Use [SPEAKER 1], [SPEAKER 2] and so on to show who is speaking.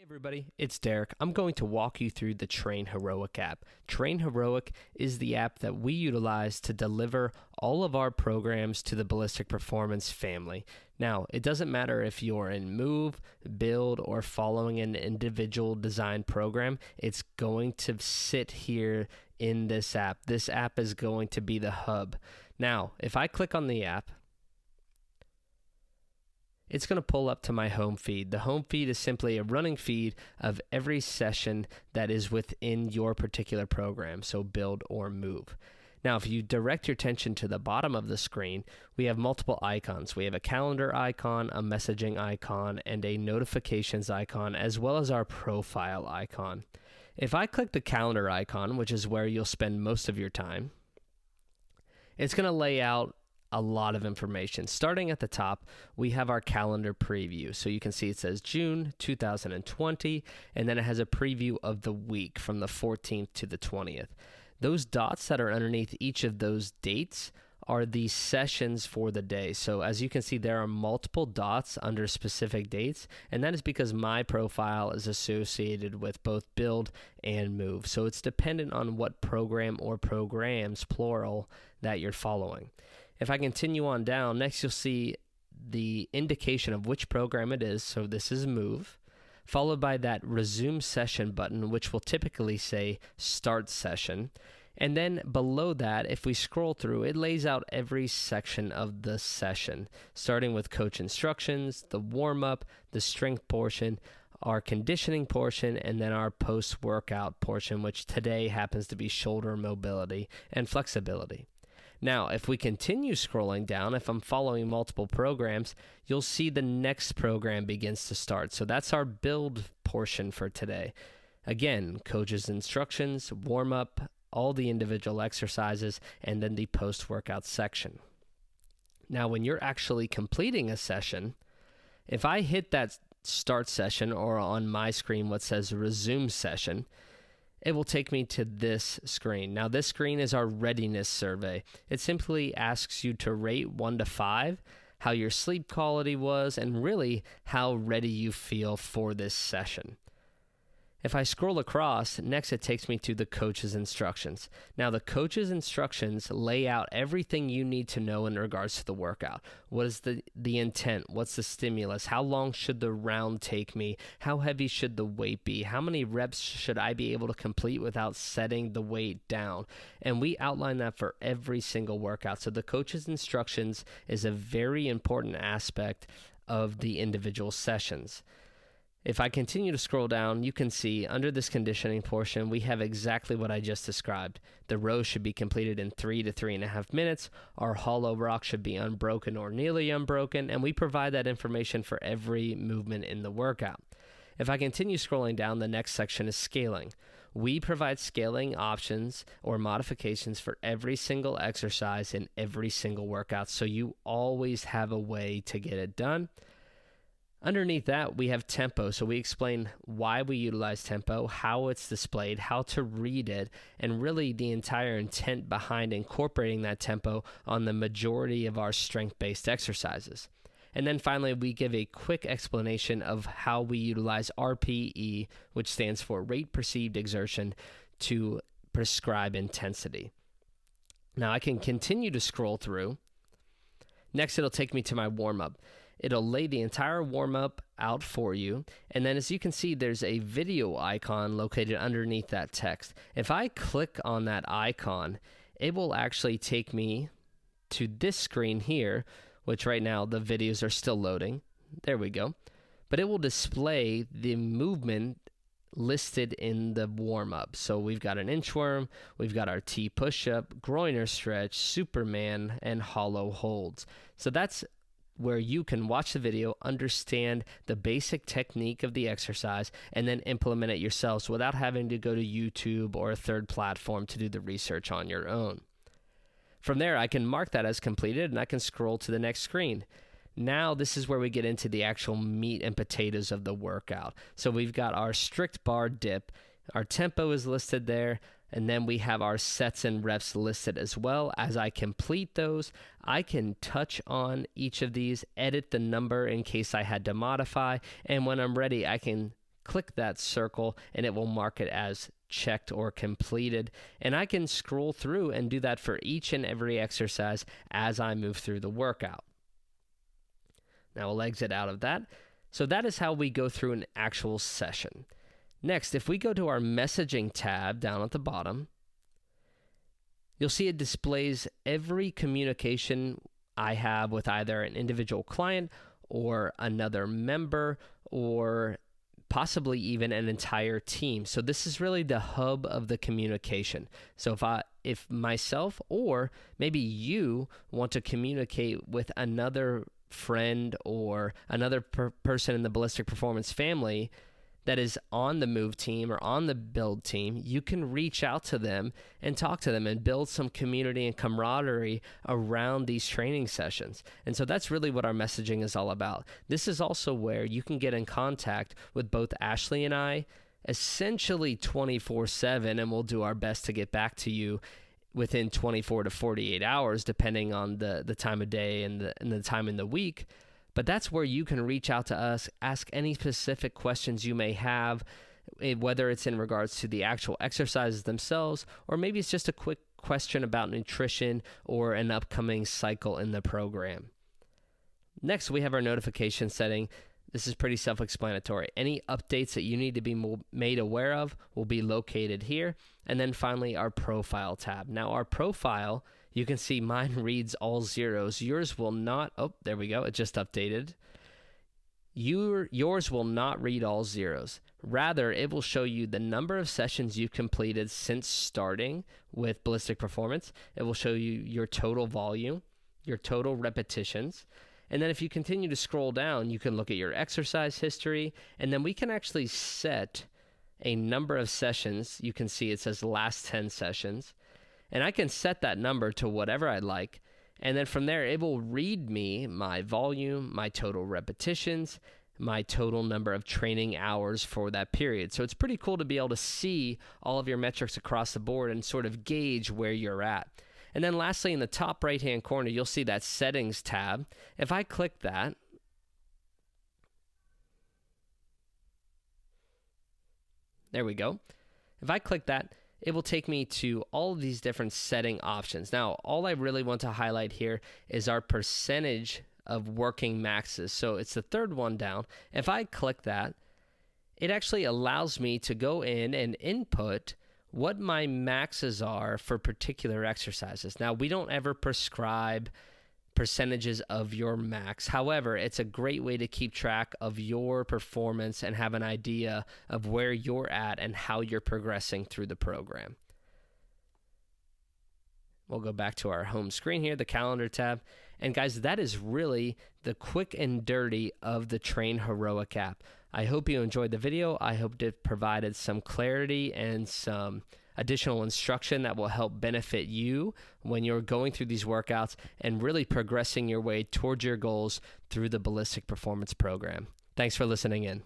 [SPEAKER 1] Everybody, it's Derek. I'm going to walk you through the TrainHeroic app. TrainHeroic is the app that we utilize to deliver all of our programs to the Ballistic Performance family. Now, it doesn't matter if you're in Move, Build, or following an individual design program, it's going to sit here in this app. This app is going to be the hub. Now, if I click on the app, it's going to pull up to my home feed. The home feed is simply a running feed of every session that is within your particular program, so Build or Move. Now, if you direct your attention to the bottom of the screen, we have multiple icons. We have a calendar icon, a messaging icon, and a notifications icon, as well as our profile icon. If I click the calendar icon, which is where you'll spend most of your time, it's going to lay out a lot of information. Starting at the top, we have our calendar preview. So you can see it says June 2020, and then it has a preview of the week from the 14th to the 20th. Those dots that are underneath each of those dates are the sessions for the day. So as you can see, there are multiple dots under specific dates, and that is because my profile is associated with both Build and Move. So it's dependent on what program or programs, plural, that you're following. If I continue on down, next you'll see the indication of which program it is. So this is Move, followed by that Resume Session button, which will typically say Start Session. And then below that, if we scroll through, it lays out every section of the session, starting with coach instructions, the warm-up, the strength portion, our conditioning portion, and then our post-workout portion, which today happens to be shoulder mobility and flexibility. Now, if we continue scrolling down, if I'm following multiple programs, you'll see the next program begins to start. So that's our build portion for today. Again, coach's instructions, warm-up, all the individual exercises, and then the post-workout section. Now, when you're actually completing a session, if I hit that start session, or on my screen what says resume session, it will take me to this screen. Now, this screen is our readiness survey. It simply asks you to rate 1 to 5 how your sleep quality was and really how ready you feel for this session. If I scroll across, next it takes me to the coach's instructions. Now, the coach's instructions lay out everything you need to know in regards to the workout. What is the intent? What's the stimulus? How long should the round take me? How heavy should the weight be? How many reps should I be able to complete without setting the weight down? And we outline that for every single workout. So the coach's instructions is a very important aspect of the individual sessions. If I continue to scroll down, you can see under this conditioning portion, we have exactly what I just described. The row should be completed in 3 to 3.5 minutes. Our hollow rock should be unbroken or nearly unbroken, and we provide that information for every movement in the workout. If I continue scrolling down, the next section is scaling. We provide scaling options or modifications for every single exercise in every single workout, so you always have a way to get it done. Underneath that, we have tempo, so we explain why we utilize tempo, how it's displayed, how to read it, and really the entire intent behind incorporating that tempo on the majority of our strength-based exercises. And then finally, we give a quick explanation of how we utilize RPE, which stands for Rate Perceived Exertion, to prescribe intensity. Now, I can continue to scroll through. Next, it'll take me to my warm-up. It'll lay the entire warm-up out for you, and then as you can see, there's a video icon located underneath that text. If I click on that icon, it will actually take me to this screen here, which right now the videos are still loading. There we go. But it will display the movement listed in the warm-up. So we've got an inchworm, we've got our T push-up, groiner stretch, Superman, and hollow holds. So that's where you can watch the video, understand the basic technique of the exercise, and then implement it yourselves without having to go to YouTube or a third platform to do the research on your own. From there, I can mark that as completed, and I can scroll to the next screen. Now, this is where we get into the actual meat and potatoes of the workout. So we've got our strict bar dip. Our tempo is listed there, and then we have our sets and reps listed as well. As I complete those, I can touch on each of these, edit the number in case I had to modify, and when I'm ready, I can click that circle and it will mark it as checked or completed. And I can scroll through and do that for each and every exercise as I move through the workout. Now we'll exit out of that. So that is how we go through an actual session. Next, if we go to our messaging tab down at the bottom, you'll see it displays every communication I have with either an individual client or another member or possibly even an entire team. So this is really the hub of the communication. So if myself or maybe you want to communicate with another friend or another person in the Ballistic Performance family that is on the move team or on the build team, you can reach out to them and talk to them and build some community and camaraderie around these training sessions. And so that's really what our messaging is all about. This is also where you can get in contact with both Ashley and I essentially 24/7, and we'll do our best to get back to you within 24 to 48 hours, depending on the time of day and the time in the week. But that's where you can reach out to us, ask any specific questions you may have, whether it's in regards to the actual exercises themselves, or maybe it's just a quick question about nutrition or an upcoming cycle in the program. Next, we have our notification setting. This is pretty self-explanatory. Any updates that you need to be made aware of will be located here. And then finally, our profile tab. Now, our profile, you can see mine reads all zeros. Yours will not. Oh, there we go. It just updated. Yours will not read all zeros. Rather, it will show you the number of sessions you've completed since starting with Ballistic Performance. It will show you your total volume, your total repetitions. And then if you continue to scroll down, you can look at your exercise history, and then we can actually set a number of sessions. You can see it says last 10 sessions, and I can set that number to whatever I like. And then from there, it will read me my volume, my total repetitions, my total number of training hours for that period. So it's pretty cool to be able to see all of your metrics across the board and sort of gauge where you're at. And then lastly, in the top right-hand corner, you'll see that Settings tab. If I click that, there we go. If I click that, it will take me to all of these different setting options. Now, all I really want to highlight here is our percentage of working maxes. So it's the third one down. If I click that, it actually allows me to go in and input what my maxes are for particular exercises. Now, we don't ever prescribe percentages of your max. However, it's a great way to keep track of your performance and have an idea of where you're at and how you're progressing through the program. We'll go back to our home screen here, the calendar tab. And guys, that is really the quick and dirty of the TrainHeroic app. I hope you enjoyed the video. I hope it provided some clarity and some additional instruction that will help benefit you when you're going through these workouts and really progressing your way towards your goals through the Ballistic Performance program. Thanks for listening in.